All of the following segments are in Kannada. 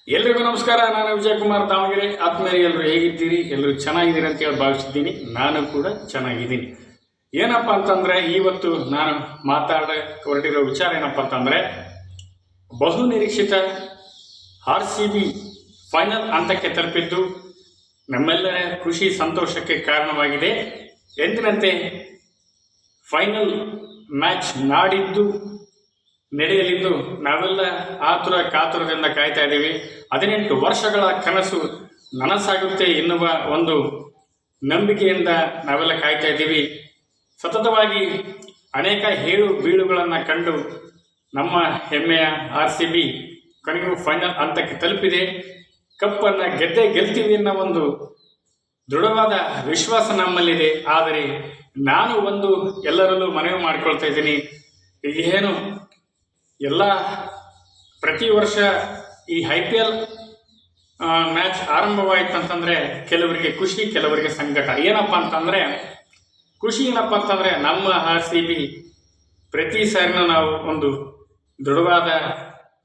ಎಲ್ರಿಗೂ ನಮಸ್ಕಾರ. ನಾನು ವಿಜಯ್ ಕುಮಾರ್ ದಾವಣಗೆರೆ. ಆತ್ಮೀಯರು ಎಲ್ಲರೂ ಹೇಗಿದ್ದೀರಿ? ಎಲ್ಲರೂ ಚೆನ್ನಾಗಿದ್ದೀರಿ ಅಂತ ಹೇಳಿ ಭಾವಿಸಿದ್ದೀನಿ. ನಾನು ಕೂಡ ಚೆನ್ನಾಗಿದ್ದೀನಿ. ಏನಪ್ಪ ಅಂತಂದರೆ ಇವತ್ತು ನಾನು ಹೊರಟಿರೋ ವಿಚಾರ ಏನಪ್ಪ ಅಂತಂದರೆ, ಬಹು ನಿರೀಕ್ಷಿತ RCB ಫೈನಲ್ ಹಂತಕ್ಕೆ ತಲುಪಿದ್ದು ನಮ್ಮೆಲ್ಲರ ಖುಷಿ ಸಂತೋಷಕ್ಕೆ ಕಾರಣವಾಗಿದೆ. ಎಂದಿನಂತೆ ಫೈನಲ್ ಮ್ಯಾಚ್ ನಾಡಿದ್ದು ನಡೆಯಲಿದ್ದು ನಾವೆಲ್ಲ ಕಾತುರದಿಂದ ಕಾಯ್ತಾ ಇದ್ದೀವಿ. 18 ವರ್ಷಗಳ ಕನಸು ನನಸಾಗುತ್ತೆ ಎನ್ನುವ ಒಂದು ನಂಬಿಕೆಯಿಂದ ನಾವೆಲ್ಲ ಕಾಯ್ತಾ ಇದ್ದೀವಿ. ಸತತವಾಗಿ ಅನೇಕ ಏಳು ಬೀಳುಗಳನ್ನು ಕಂಡು ನಮ್ಮ ಹೆಮ್ಮೆಯ RCB ಕೊನೆಗೂ ಫೈನಲ್ ಹಂತಕ್ಕೆ ತಲುಪಿದೆ. ಕಪ್ಪನ್ನು ಗೆಲ್ತೀವಿ ಅನ್ನೋ ಒಂದು ದೃಢವಾದ ವಿಶ್ವಾಸ ನಮ್ಮಲ್ಲಿದೆ. ಆದರೆ ನಾನು ಒಂದು ಎಲ್ಲರಲ್ಲೂ ಮನವಿ ಮಾಡಿಕೊಳ್ತಾ ಇದ್ದೀನಿ. ಏನು ಪ್ರತಿ ವರ್ಷ ಈ IPL ಮ್ಯಾಚ್ ಆರಂಭವಾಯಿತು ಅಂತಂದರೆ ಕೆಲವರಿಗೆ ಖುಷಿ, ಕೆಲವರಿಗೆ ಸಂಕಟ. ಏನಪ್ಪ ಅಂತಂದರೆ ಖುಷಿ ಏನಪ್ಪ ಅಂತಂದರೆ ನಮ್ಮ RCB ಪ್ರತಿ ಸಾರಿನೂ ನಾವು ಒಂದು ದೃಢವಾದ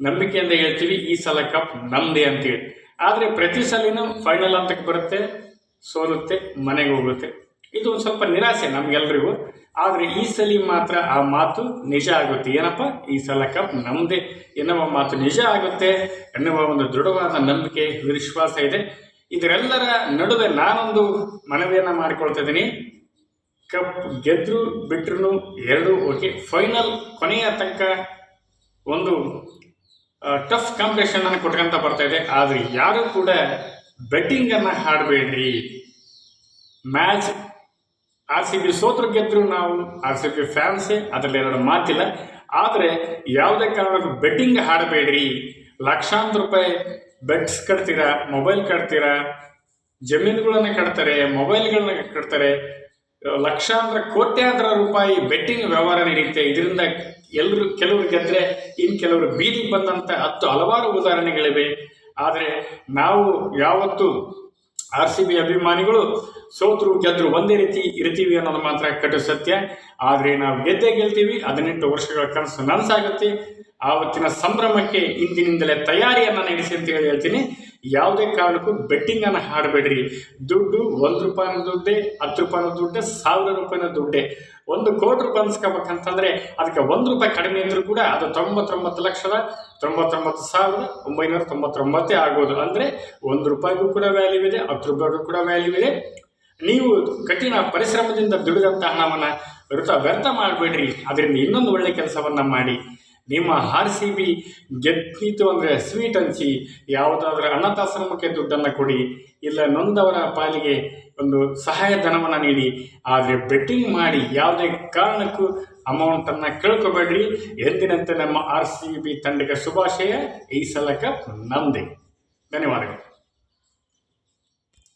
ನಂಬಿಕೆಯಿಂದ ಹೇಳ್ತೀವಿ, ಈ ಸಲ ಕಪ್ ನಮ್ಮದೇ ಅಂತೇಳಿ. ಆದರೆ ಪ್ರತಿ ಸಲಿನೂ ಫೈನಲ್ ಹಂತಕ್ಕೆ ಬರುತ್ತೆ, ಸೋಲುತ್ತೆ, ಮನೆಗೆ ಹೋಗುತ್ತೆ. ಇದು ಒಂದು ಸ್ವಲ್ಪ ನಿರಾಸೆ ನಮಗೆಲ್ಲರಿಗೂ. ಆದರೆ ಈ ಸಲ ಮಾತ್ರ ಆ ಮಾತು ನಿಜ ಆಗುತ್ತೆ. ಏನಪ್ಪ, ಈ ಸಲ ಕಪ್ ನಮ್ಮದೇ ಎನ್ನುವ ಮಾತು ನಿಜ ಆಗುತ್ತೆ ಎನ್ನುವ ಒಂದು ದೃಢವಾದ ನಂಬಿಕೆ, ವಿಶ್ವಾಸ ಇದೆ. ಇದರೆಲ್ಲರ ನಡುವೆ ನಾನೊಂದು ಮನವಿಯನ್ನು ಮಾಡಿಕೊಳ್ತಾ ಇದ್ದೀನಿ. ಕಪ್ ಗೆದ್ರು ಬಿಟ್ಟರು ಎರಡೂ ಓಕೆ. ಫೈನಲ್ ಕೊನೆಯ ತನಕ ಒಂದು ಟಫ್ ಕಾಂಪಿಟೇಷನ್ ಅನ್ನು ಕೊಟ್ಕೊಂತ ಬರ್ತಾ ಇದೆ. ಆದರೆ ಯಾರು ಕೂಡ ಬೆಟ್ಟಿಂಗನ್ನು ಆಡಬೇಡ್ರಿ. ಮ್ಯಾಚ್ RCB ಸೋತರು ಗೆದ್ರು ನಾವು RCB ಫ್ಯಾನ್ಸೇ, ಅದರಲ್ಲಿ ಎರಡು ಮಾತಿಲ್ಲ. ಆದರೆ ಯಾವುದೇ ಕಾರಣಕ್ಕೂ ಬೆಟ್ಟಿಂಗ್ ಆಡಬೇಡ್ರಿ. ಲಕ್ಷಾಂತರ ರೂಪಾಯಿ ಬೆಟ್ಸ್ ಕಟ್ತೀರಾ, ಮೊಬೈಲ್ ಕಟ್ತೀರಾ, ಜಮೀನುಗಳನ್ನು ಕಟ್ತಾರೆ, ಮೊಬೈಲ್ಗಳನ್ನ ಕಟ್ತಾರೆ, ಲಕ್ಷಾಂತರ ಕೋಟ್ಯಾಂತರ ರೂಪಾಯಿ ಬೆಟ್ಟಿಂಗ್ ವ್ಯವಹಾರ ನಡೆಯುತ್ತೆ. ಇದರಿಂದ ಕೆಲವರು ಗೆದ್ದರೆ ಇನ್ನು ಕೆಲವರು ಬೀದಿಗೆ ಬಂದಂಥ ಹಲವಾರು ಉದಾಹರಣೆಗಳಿವೆ. ಆದರೆ ನಾವು ಯಾವತ್ತು RCB ಅಭಿಮಾನಿಗಳು ಸೋತರು ಗೆದ್ರು ಒಂದೇ ರೀತಿ ಇರ್ತೀವಿ ಅನ್ನೋದು ಮಾತ್ರ ಕಟ್ಟು ಸತ್ಯ. ಆದರೆ ನಾವು ಗೆಲ್ತೀವಿ. 18 ವರ್ಷಗಳ ಕನಸು ನನಸಾಗುತ್ತೆ. ಆವತ್ತಿನ ಸಂಭ್ರಮಕ್ಕೆ ಇಂದಿನಿಂದಲೇ ತಯಾರಿಯನ್ನು ನಡೆಸಿ ಅಂತ ಹೇಳ್ತೀನಿ. ಯಾವುದೇ ಕಾರಣಕ್ಕೂ ಬೆಟ್ಟಿಂಗನ್ನು ಆಡಬೇಡ್ರಿ. ದುಡ್ಡು 1 ರೂಪಾಯಿನ ದುಡ್ಡೇ, 10 ರೂಪಾಯಿನ ದುಡ್ಡೇ, 1000 ರೂಪಾಯಿನ ದುಡ್ಡೇ. 1 ಕೋಟಿ ರೂಪಾಯಿ ಅನ್ಸ್ಕೋಬೇಕಂತಂದರೆ ಅದಕ್ಕೆ 1 ರೂಪಾಯಿ ಕಡಿಮೆ ಇದ್ರೂ ಕೂಡ ಅದು 99,99,999 ಆಗೋದು. ಅಂದರೆ 1 ರೂಪಾಯಿಗೂ ಕೂಡ ವ್ಯಾಲ್ಯೂ ಇದೆ, 10 ರೂಪಾಯಿಗೂ ಕೂಡ ವ್ಯಾಲ್ಯೂ ಇದೆ. ನೀವು ಕಠಿಣ ಪರಿಶ್ರಮದಿಂದ ದುಡಿದಂಥ ಹಣವನ್ನು ವ್ಯರ್ಥ ಮಾಡಬೇಡ್ರಿ. ಅದರಿಂದ ಇನ್ನೊಂದು ಒಳ್ಳೆಯ ಕೆಲಸವನ್ನು ಮಾಡಿ. ನಿಮ್ಮ RCB ಗೆದ್ದಿತು ಅಂದರೆ ಸ್ವೀಟ್ ಹಂಚಿ, ಯಾವುದಾದ್ರೂ ಅನಾಥಾಶ್ರಮಕ್ಕೆ ದುಡ್ಡನ್ನು ಕೊಡಿ, ಇಲ್ಲ ನೊಂದವರ ಪಾಲಿಗೆ ಒಂದು ಸಹಾಯ ಧನವನ್ನು ನೀಡಿ. ಆದರೆ ಬೆಟ್ಟಿಂಗ್ ಮಾಡಿ ಯಾವುದೇ ಕಾರಣಕ್ಕೂ ಅಮೌಂಟನ್ನು ಕಳ್ಕೊಬೇಡ್ರಿ. ಎಂದಿನಂತೆ ನಮ್ಮ RCB ತಂಡಕ್ಕೆ ಶುಭಾಶಯ. ಈ ಸಲ ಕಪ್ ನಮ್ಮದೇ. ಧನ್ಯವಾದಗಳು.